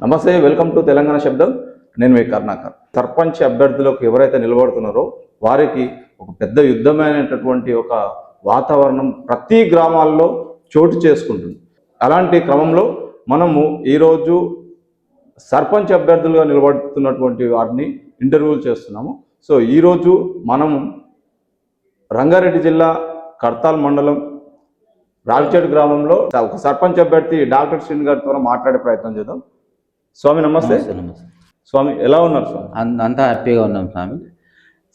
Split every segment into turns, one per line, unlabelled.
నమస్తే, welcome to Telangana శబ్దం. నేను మీ కర్ణాకర్. సర్పంచ్ అభ్యర్థులకు ఎవరైతే నిలబడుతున్నారో వారికి ఒక పెద్ద యుద్ధమైనటువంటి ఒక వాతావరణం ప్రతి గ్రామాల్లో చోటు చేసుకుంటుంది. అలాంటి క్రమంలో మనము ఈరోజు సర్పంచ్ అభ్యర్థులుగా నిలబడుతున్నటువంటి వారిని ఇంటర్వ్యూలు చేస్తున్నాము. సో ఈరోజు మనము రంగారెడ్డి జిల్లా కర్తాల్ మండలం రావిచేడు గ్రామంలో ఒక సర్పంచ్ అభ్యర్థి డాక్టర్ శ్రీని గారితో మాట్లాడే ప్రయత్నం చేద్దాం. స్వామి నమస్తే. స్వామి ఎలా ఉన్నారు స్వామి?
అంతా హ్యాపీగా ఉన్నాం స్వామి.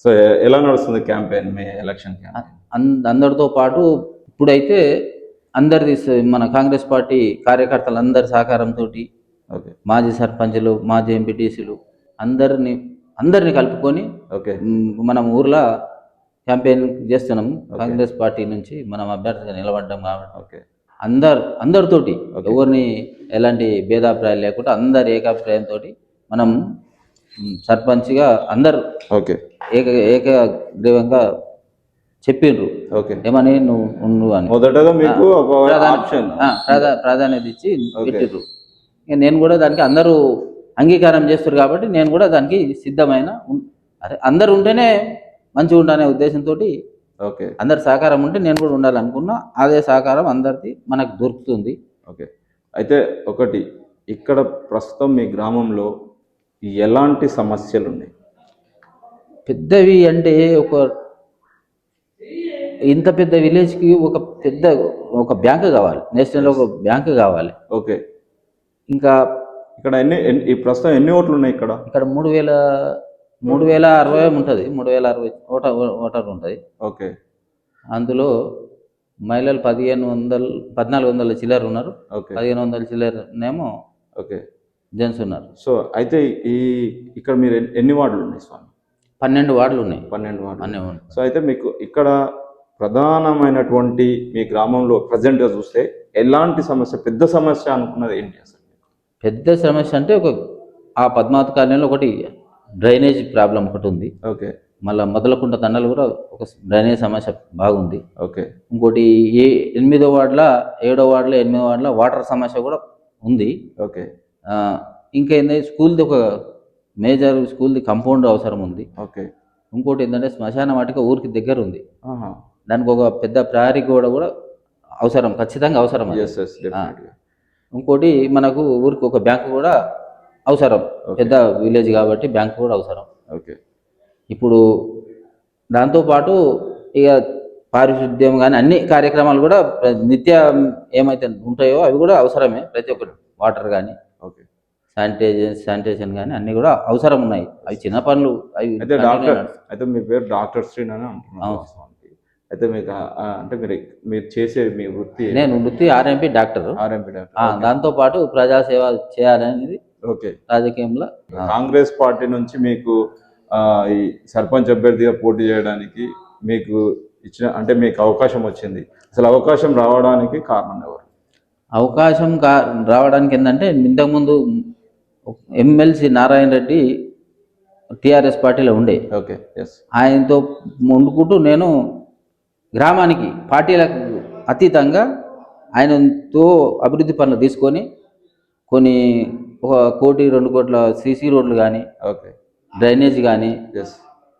సో ఎలా నడుస్తుంది క్యాంపెయిన్, మీ ఎలక్షన్ క్యాంపెయిన్?
అందరితో పాటు ఇప్పుడైతే అందరిది మన కాంగ్రెస్ పార్టీ కార్యకర్తలు అందరి సహకారంతో మాజీ సర్పంచ్లు, మాజీ ఎంపీటీసీలు అందరిని కలుపుకొని మనం ఊర్లో క్యాంపెయిన్ చేస్తున్నాం. కాంగ్రెస్ పార్టీ నుంచి మనం అభ్యర్థిగా నిలబడ్డాం కాబట్టి అందరితోటి ఎవరిని ఎలాంటి భేదాభిప్రాయాలు లేకుండా అందరు ఏకాభిప్రాయంతో మనం సర్పంచ్గా అందరు ఏకగ్రీవంగా చెప్పిండ్రు. ఏమని నువ్వు అని
మొదటగా మీకు
ప్రాధాన్యత ఇచ్చి పెట్టిర్రు. నేను కూడా దానికి అందరూ అంగీకారం చేస్తారు కాబట్టి నేను కూడా దానికి సిద్ధమైన అందరు ఉంటేనే మంచిగా ఉండాలనే ఉద్దేశంతో అందరి సహకారం ఉంటే నేను కూడా ఉండాలనుకున్నా. అదే సహకారం అందరిది మనకు దొరుకుతుంది.
అయితే ఒకటి, ఇక్కడ ప్రస్తుతం మీ గ్రామంలో ఎలాంటి సమస్యలు ఉన్నాయి?
పెద్దవి అంటే ఇంత పెద్ద విలేజ్కి ఒక బ్యాంకు కావాలి, నేషనల్ ఒక బ్యాంకు కావాలి. ఇంకా
ఇక్కడ ప్రస్తుతం ఎన్ని ఓట్లు ఉన్నాయి?
ఇక్కడ 3060 ఉంటుంది. 3060 ఓటర్ ఉంటుంది. అందులో మహిళలు 1400 చిల్లర ఉన్నారు. 1500 చిల్లరనేమో జెంట్స్ ఉన్నారు.
సో అయితే ఇక్కడ మీరు ఎన్ని వార్డులు ఉన్నాయి స్వామి?
12 వార్డులు ఉన్నాయి.
12 వార్డులు. సో అయితే మీకు ఇక్కడ ప్రధానమైనటువంటి మీ గ్రామంలో ప్రజెంట్గా చూస్తే ఎలాంటి సమస్య, పెద్ద సమస్య అనుకున్నది ఏంటి అసలు?
పెద్ద సమస్య అంటే ఆ పద్మావతి కాలనీలో ఒకటి డ్రైనేజ్ ప్రాబ్లం ఒకటి ఉంది. మళ్ళీ మొదలకుంట తండలు కూడా ఒక డ్రైనేజ్ సమస్య బాగుంది. ఇంకోటి 8వ వార్డుల 7వ వార్డుల 8వ వార్డుల వాటర్ సమస్య కూడా ఉంది. ఇంకేంది, స్కూల్ది ఒక మేజర్ స్కూల్ది కంపౌండ్ అవసరం ఉంది. ఇంకోటి ఏంటంటే శ్మశాన వాటిక ఊరికి దగ్గర ఉంది. దానికి ఒక పెద్ద ప్రహరీ కూడా అవసరం, ఖచ్చితంగా అవసరం. ఇంకోటి మనకు ఊరికి ఒక బ్యాంకు కూడా అవసరం, పెద్ద విలేజ్ కాబట్టి బ్యాంకు కూడా అవసరం. ఇప్పుడు దాంతోపాటు ఇక పారిశుద్ధ్యం కానీ అన్ని కార్యక్రమాలు కూడా నిత్యం ఏమైతే ఉంటాయో అవి కూడా అవసరమే. ప్రతి ఒక్కటి వాటర్ కానీ శానిటేషన్ కానీ అన్ని కూడా అవసరం ఉన్నాయి. అవి చిన్న పనులు.
అయితే మీ పేరు డాక్టర్ శ్రీని అని అంటున్నాను. అయితే మీకు అంటే మీరు చేసే మీ వృత్తి?
నేను వృత్తి ఆర్ఎంపీ డాక్టర్. దాంతోపాటు ప్రజాసేవ చేయాలనేది రాజకీయంలో.
కాంగ్రెస్ పార్టీ నుంచి మీకు ఈ సర్పంచ్ అభ్యర్థిగా పోటీ చేయడానికి మీకు మీకు అవకాశం వచ్చింది. అసలు అవకాశం రావడానికి కారణం ఎవరు?
అవకాశం రావడానికి ఏంటంటే, ఇంతకుముందు ఎమ్మెల్సీ నారాయణ రెడ్డి టీఆర్ఎస్ పార్టీలో ఉండే. ఆయనతో ముందుకుంటూ నేను గ్రామానికి పార్టీలకు అతీతంగా ఆయనతో అభివృద్ధి పనులు తీసుకొని కొన్ని 1 కోటి 2 కోట్ల సీసీ రోడ్లు కానీ, డ్రైనేజ్ కానీ,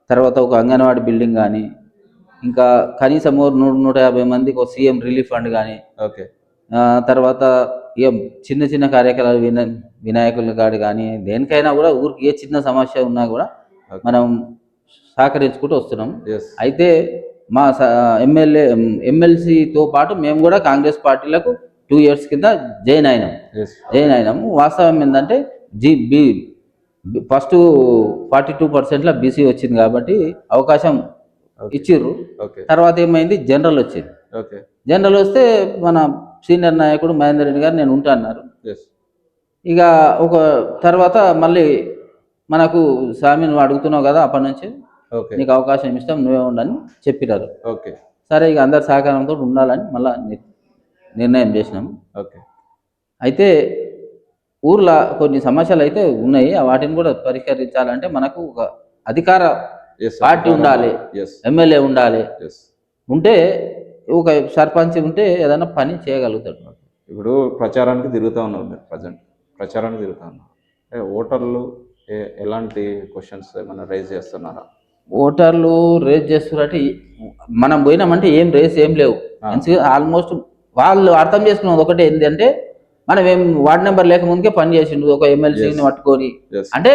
తర్వాత ఒక అంగన్వాడీ బిల్డింగ్ కానీ, ఇంకా కనీసం 100-150 మందికి ఒక సీఎం రిలీఫ్ ఫండ్ కానీ, తర్వాత ఇక చిన్న కార్యక్రమాలు వినాయకుల కాడి కానీ, దేనికైనా కూడా ఊరికి ఏ చిన్న సమస్య ఉన్నా కూడా మనం సహకరించుకుంటూ వస్తున్నాం. అయితే మా ఎమ్మెల్సీతో పాటు మేము కూడా కాంగ్రెస్ పార్టీలకు 2 years కింద జాయిన్ అయినాము. వాస్తవం ఏంటంటే ఫస్ట్ 42% బీసీ వచ్చింది కాబట్టి అవకాశం ఇచ్చిర్రు. తర్వాత ఏమైంది, జనరల్ వచ్చింది. జనరల్ వస్తే మన సీనియర్ నాయకుడు మహేందర్ రెడ్డి గారు నేను ఉంటా అన్నారు. ఇక ఒక తర్వాత మళ్ళీ మనకు స్వామి నువ్వు అడుగుతున్నావు కదా, అప్పటి నుంచి నీకు అవకాశం ఇస్తాం, నువ్వే ఉండని చెప్పినారు. సరే, ఇక అందరి సహకారంతో ఉండాలని మళ్ళీ నిర్ణయం చేసినాము. అయితే ఊర్లో కొన్ని సమస్యలు అయితే ఉన్నాయి. వాటిని కూడా పరిష్కరించాలంటే మనకు ఒక అధికార పార్టీ ఉండాలి, ఎమ్మెల్యే ఉండాలి. ఉంటే ఒక సర్పంచ్ ఉంటే ఏదైనా పని చేయగలుగుతాడు.
ఇప్పుడు ప్రచారానికి తిరుగుతూ ఉన్నారు మీరు, ప్రజెంట్ ప్రచారానికి తిరుగుతూ ఉన్నారు. ఓటర్లు ఎలాంటి క్వశ్చన్స్ ఏమైనా రైజ్ చేస్తున్నారా?
ఓటర్లు రేస్ చేస్తున్నారంటే మనం పోయినామంటే ఏం రేస్ ఏం లేవు. ఆల్మోస్ట్ వాళ్ళు అర్థం చేసుకున్నది ఒకటే ఏంటంటే మనం ఏం వార్డు నెంబర్ లేకముందుకే పని చేసిండు ఒక ఎమ్మెల్సీని పట్టుకొని. అంటే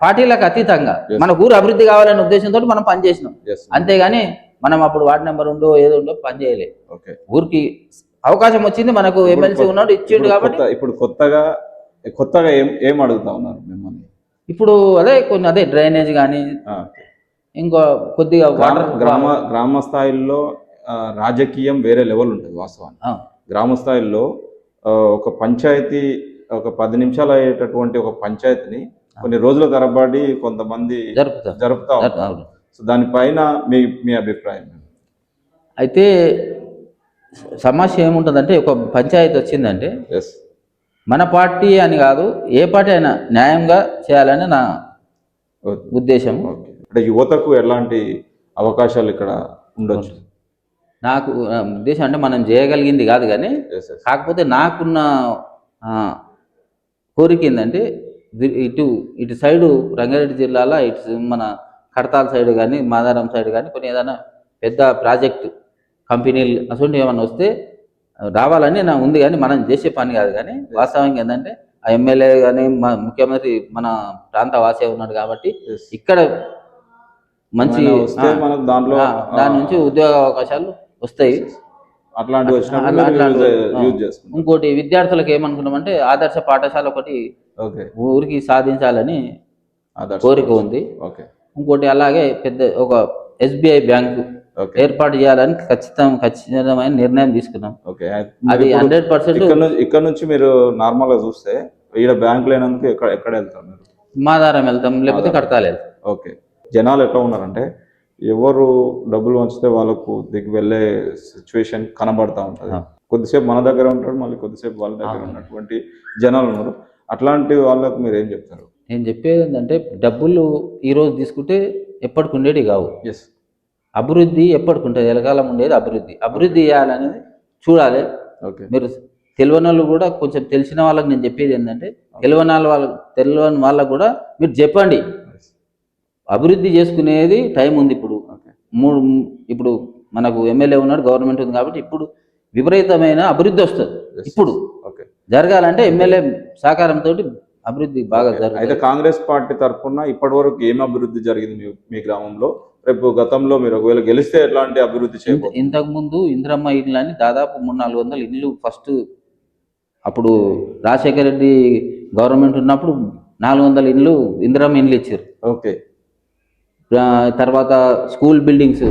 పార్టీలకు అతీతంగా మన ఊరు అభివృద్ధి కావాలనే ఉద్దేశంతో మనం పని చేసినాం. అంతేగాని మనం అప్పుడు వార్డు నెంబర్ ఉందో ఏదో ఉందో పని చేయలేదు. ఊరికి అవకాశం వచ్చింది, మనకు ఎమ్మెల్సీ ఉన్నాడు ఇచ్చిండు కాబట్టి.
ఇప్పుడు కొత్తగా ఏం అడుగుతా ఉన్నారు మిమ్మల్ని?
ఇప్పుడు అదే డ్రైనేజ్ కానీ ఇంకో కొద్దిగా వాటర్
గ్రామ స్థాయిలో రాజకీయం వేరే లెవెల్ ఉంటుంది వాస్తవానికి. గ్రామ స్థాయిలో ఒక పంచాయతీ ఒక 10 నిమిషాలు అయ్యేటటువంటి ఒక పంచాయతీని కొన్ని రోజుల తరబడి కొంతమంది జరుపుతా ఉంటారు. సో దానిపైన మీ అభిప్రాయం?
అయితే సమస్య ఏముంటుందంటే ఒక పంచాయతీ వచ్చిందంటే మన పార్టీ అని కాదు, ఏ పార్టీ అయినా న్యాయంగా చేయాలని నా ఉద్దేశం.
అంటే యువతకు ఎలాంటి అవకాశాలు ఇక్కడ ఉండొచ్చు?
నాకు ఉద్దేశం అంటే మనం చేయగలిగింది కాదు, కానీ కాకపోతే నాకున్న కోరిక ఏంటంటే ఇటు సైడు రంగారెడ్డి జిల్లాలో ఇటు మన కడతాల సైడ్ కానీ మాదారం సైడ్ కానీ కొన్ని ఏదైనా పెద్ద ప్రాజెక్టు కంపెనీలు అసలు ఏమన్నా వస్తే రావాలని నా ఉంది, కానీ మనం చేసే పని కాదు. కానీ వాస్తవంగా ఏంటంటే ఆ ఎమ్మెల్యే కానీ ముఖ్యమంత్రి మన ప్రాంత వాసే ఉన్నాడు కాబట్టి ఇక్కడ మంచి దాని నుంచి ఉద్యోగ అవకాశాలు వస్తాయి. ఇంకోటి విద్యార్థులకు ఏమనుకున్నామంటే ఆదర్శ పాఠశాల ఒకటి ఊరికి సాధించాలని కోరిక ఉంది. ఇంకోటి అలాగే పెద్ద ఒక SBI బ్యాంకు ఏర్పాటు చేయాలని ఖచ్చితమైన నిర్ణయం తీసుకున్నాం. అది 100%.
ఇక్కడ నుంచి మీరు నార్మల్ గా చూస్తే ఇక్కడ బ్యాంక్ లేనందుకు ఎక్కడ వెళ్తాం?
మాదారం వెళ్తాం, లేకపోతే కడతాలు వెళ్తాం.
ఓకే, జనాలు ఎట్లా ఉన్నారంటే ఎవరు డబ్బులు వంచితే వాళ్ళకు దిగి వెళ్ళే సిచ్యువేషన్ కనబడతా ఉంటుంది. కొద్దిసేపు మన దగ్గర ఉంటాడు, మళ్ళీ కొద్దిసేపు వాళ్ళ దగ్గర ఉన్నటువంటి జనాలు ఉన్నారు. అట్లాంటి వాళ్ళకు మీరు ఏం చెప్తారు?
నేను చెప్పేది ఏంటంటే డబ్బులు ఈరోజు తీసుకుంటే ఎప్పటికి ఉండేవి కావు. అభివృద్ధి ఎప్పటికి ఉంటుంది, ఎలకాలం ఉండేది అభివృద్ధి చేయాలనేది చూడాలి. మీరు తెలియని వాళ్ళు కూడా కొంచెం తెలిసిన వాళ్ళకి నేను చెప్పేది ఏంటంటే తెలియని వాళ్ళకు కూడా మీరు చెప్పండి. అభివృద్ధి చేసుకునేది టైం ఉంది. ఇప్పుడు మనకు ఎమ్మెల్యే ఉన్నాడు, గవర్నమెంట్ ఉంది కాబట్టి ఇప్పుడు విపరీతమైన అభివృద్ధి వస్తుంది. ఇప్పుడు జరగాలంటే ఎమ్మెల్యే సహకారంతో అభివృద్ధి బాగా జరుగుతుంది.
అయితే కాంగ్రెస్ పార్టీ తరఫున ఇప్పటి వరకు ఏం అభివృద్ధి జరిగింది మీ గ్రామంలో? రేపు గతంలో మీరు ఒకవేళ గెలిస్తే ఎట్లాంటి అభివృద్ధి చేయాలి?
ఇంతకుముందు ఇందిరమ్మ ఇళ్ళు అని దాదాపు 300-400 ఇళ్ళు ఫస్ట్ అప్పుడు రాజశేఖర రెడ్డి గవర్నమెంట్ ఉన్నప్పుడు 400 ఇళ్ళు ఇందిరమ్మ ఇళ్ళు ఇచ్చారు. తర్వాత స్కూల్ బిల్డింగ్స్,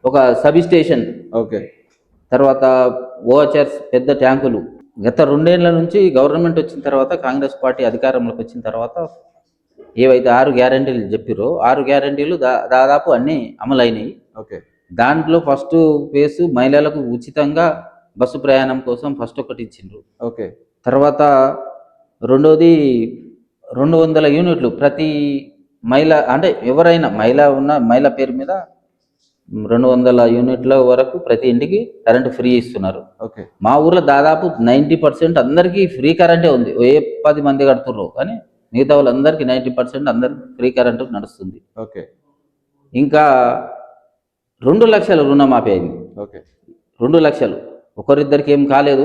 ఒక సబ్ స్టేషన్, తర్వాత ఓచర్స్, పెద్ద ట్యాంకులు. గత 2 ఏళ్ల నుంచి గవర్నమెంట్ వచ్చిన తర్వాత కాంగ్రెస్ పార్టీ అధికారంలోకి వచ్చిన తర్వాత ఏవైతే 6 గ్యారంటీలు చెప్పారో 6 గ్యారంటీలు దాదాపు అన్నీ అమలైనవి. దాంట్లో ఫస్ట్ ఫేజ్ మహిళలకు ఉచితంగా బస్సు ప్రయాణం కోసం ఫస్ట్ ఒకటి ఇచ్చిండ్రు. తర్వాత రెండోది 200 యూనిట్లు ప్రతి మహిళ, అంటే ఎవరైనా మహిళ పేరు మీద 200 యూనిట్ల వరకు ప్రతి ఇంటికి కరెంటు ఫ్రీ ఇస్తున్నారు. మా ఊర్లో దాదాపు 90% అందరికీ ఫ్రీ కరెంటే ఉంది. 10 మంది కడుతుర్రు, కానీ మిగతా వాళ్ళందరికీ 90% అందరికి ఫ్రీ కరెంటు నడుస్తుంది. ఇంకా 2 లక్షల రుణమాఫీ అయింది. 2 లక్షలు ఒకరిద్దరికి ఏం కాలేదు,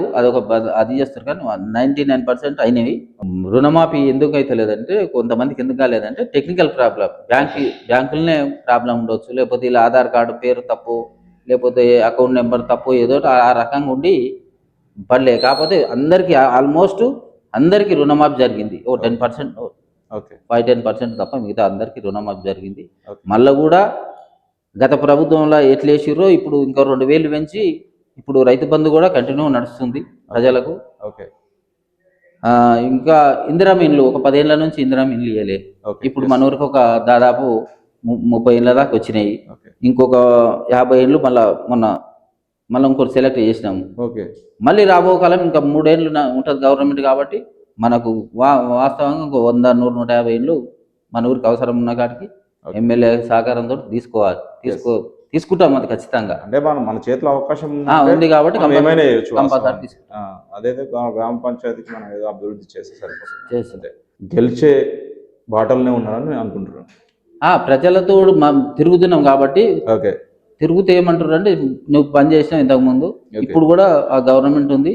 అది చేస్తారు, కానీ 99% అయినవి. రుణమాఫీ ఎందుకు అయితే లేదంటే కొంతమందికి ఎందుకు కాలేదంటే టెక్నికల్ ప్రాబ్లం, బ్యాంకులనే ప్రాబ్లం ఉండొచ్చు, లేకపోతే ఇలా ఆధార్ కార్డు పేరు తప్పు, లేకపోతే అకౌంట్ నెంబర్ తప్పు, ఏదో ఆ రకంగా ఉండి పడలే. కాకపోతే ఆల్మోస్ట్ అందరికీ రుణమాఫీ జరిగింది. 10%, 5-10% తప్ప మిగతా అందరికీ రుణమాఫీ జరిగింది. మళ్ళీ కూడా గత ప్రభుత్వంలో ఎట్లా వేసిర్రో ఇప్పుడు ఇంకో 2000 పెంచి ఇప్పుడు రైతు బంధు కూడా కంటిన్యూ నడుస్తుంది ప్రజలకు. ఇంకా ఇందిరమ్మ ఇండ్లు ఒక 10 ఏళ్ల నుంచి ఇందిరమ్మ ఇండ్లు ఇవ్వలే. ఇప్పుడు మన ఊరికి ఒక దాదాపు 30 ఏళ్ళ దాకా వచ్చినాయి. ఇంకొక 50 ఏళ్ళు మళ్ళీ ఇంకోటి సెలెక్ట్ చేసినాము. మళ్ళీ రాబో కాలం ఇంకా 3 ఏళ్ళు ఉంటుంది గవర్నమెంట్ కాబట్టి మనకు వాస్తవంగా ఇంకో 100, 100, 150 ఏళ్ళు మన ఊరికి అవసరం ఉన్న కాడికి ఎమ్మెల్యే సహకారంతో తీసుకుంటాం అది ఖచ్చితంగా.
అంటే మన చేతిలో అవకాశం
ఉంది కాబట్టి
మనం ఏమైనా చేయొచ్చు
కంపల్సరీ
వాస్తవానికి. అదైతే గ్రామ పంచాయతీకి మనం ఏదో అభివృద్ధి చేస్తే సరిపోతుంది. అంటే గెలిచే బాటలనే ఉన్నారని నేను అనుకుంటున్నాను.
ప్రజలతో తిరుగుతున్నాం కాబట్టి
ఓకే,
తిరుగుతూ ఏమంటారు అంటే నువ్వు పని చేసినావు ఇంతకుముందు, ఇప్పుడు కూడా ఆ గవర్నమెంట్ ఉంది,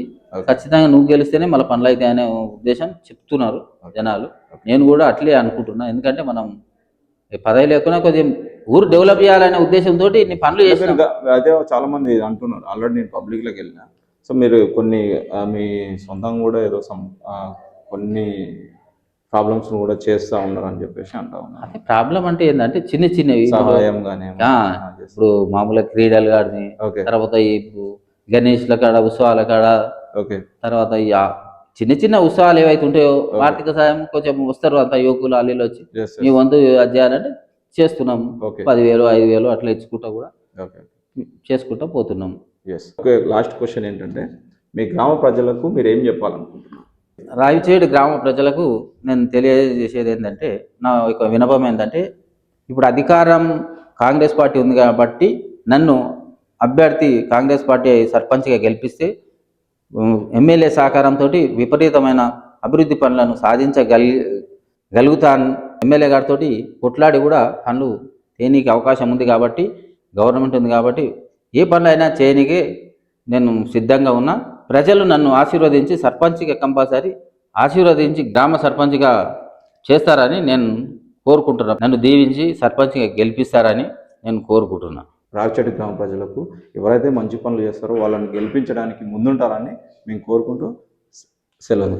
ఖచ్చితంగా నువ్వు గెలిస్తేనే మళ్ళీ పనులు అయితే అనే ఉద్దేశం చెప్తున్నారు జనాలు. నేను కూడా అట్లే అనుకుంటున్నా. ఎందుకంటే మనం పదవి లేకుండా కొద్దిగా ఊరు డెవలప్ చేయాలనే ఉద్దేశంతో ఇన్ని పనులు చేస్తాం.
అదే చాలా మంది అంటున్నారు. ఆల్రెడీ నేను పబ్లిక్లోకి వెళ్ళినా. సో మీరు కొన్ని మీ సొంతంగా కూడా ఏదో కొన్ని ప్రాబ్లమ్స్ కూడా చేస్తూ ఉన్నారు అని చెప్పేసి అంటా ఉన్నారు.
అదే ప్రాబ్లం అంటే ఏంటంటే చిన్న చిన్నవి
సహాయం కానీ
ఇప్పుడు మామూలుగా క్రీడలు కానీ, తర్వాత ఈ గణేష్ల కాడ ఉత్సవాల కాడ, తర్వాత ఈ చిన్న చిన్న ఉత్సవాలు ఏవైతే ఉంటాయో ఆర్థిక సాయం కొంచెం వస్తారు అంత యువకులు అల్లీలు వచ్చి మీ వంతు అది చేయాలంటే చేస్తున్నాం. 10,000 5,000 అట్లా ఇచ్చుకుంటా కూడా చేసుకుంటా పోతున్నాం.
లాస్ట్ క్వశ్చన్ ఏంటంటే మీ గ్రామ ప్రజలకు మీరు ఏం చెప్పాలనుకుంటున్నారు?
రావిచేడు గ్రామ ప్రజలకు నేను తెలియజేసేది ఏంటంటే, నా యొక్క విన్నపం ఏంటంటే, ఇప్పుడు అధికారం కాంగ్రెస్ పార్టీ ఉంది కాబట్టి నన్ను అభ్యర్థి కాంగ్రెస్ పార్టీ సర్పంచ్గా గెలిపిస్తే ఎమ్మెల్యే సహకారంతో విపరీతమైన అభివృద్ధి పనులను సాధించగలుగుతాను. ఎమ్మెల్యే గారితో కొట్లాడి కూడా పనులు చేయనీకి అవకాశం ఉంది కాబట్టి, గవర్నమెంట్ ఉంది కాబట్టి ఏ పనులైనా చేయనీకే నేను సిద్ధంగా ఉన్నా. ప్రజలు నన్ను ఆశీర్వదించి సర్పంచ్గా కంపల్సరీ ఆశీర్వదించి గ్రామ సర్పంచ్గా చేస్తారని నేను కోరుకుంటున్నాను. నన్ను దీవించి సర్పంచ్గా గెలిపిస్తారని నేను కోరుకుంటున్నాను.
రావిచేడు గ్రామ ప్రజలకు ఎవరైతే మంచి పనులు చేస్తారో వాళ్ళని గెలిపించడానికి ముందుంటారని మేము కోరుకుంటూ సెలవు.